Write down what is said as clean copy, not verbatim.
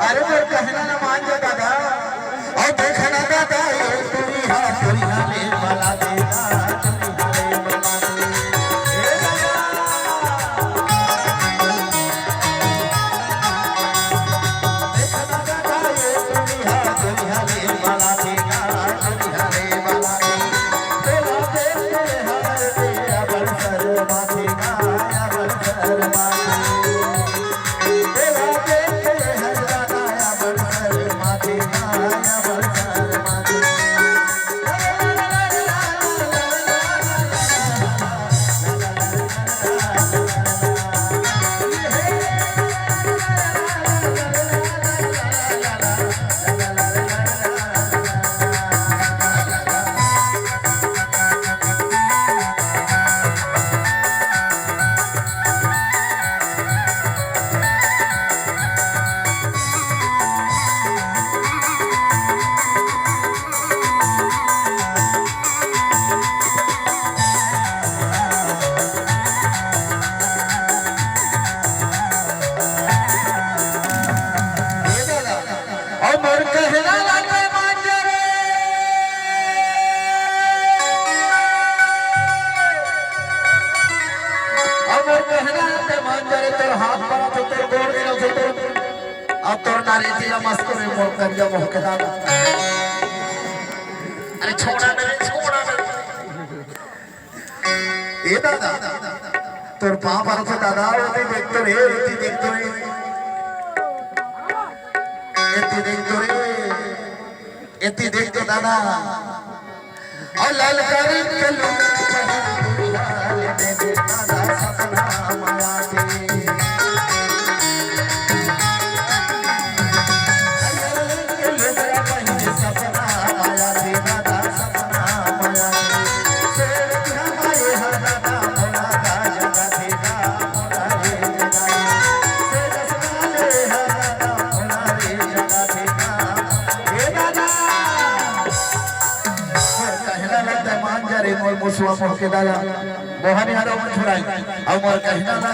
अरे मोर कहना ना मान जा दादा और देखना दादा ये तुरी हाले वाला देना अरे छोड़ा ये दादा तोर पाप आरत दादा ओती देखतो रे एती देखतो दादा और लाल करी चलू दादा सपना माया दे मुसवा मोह के दादा मोहनी हरो मन छुड़ाई और मोर कहना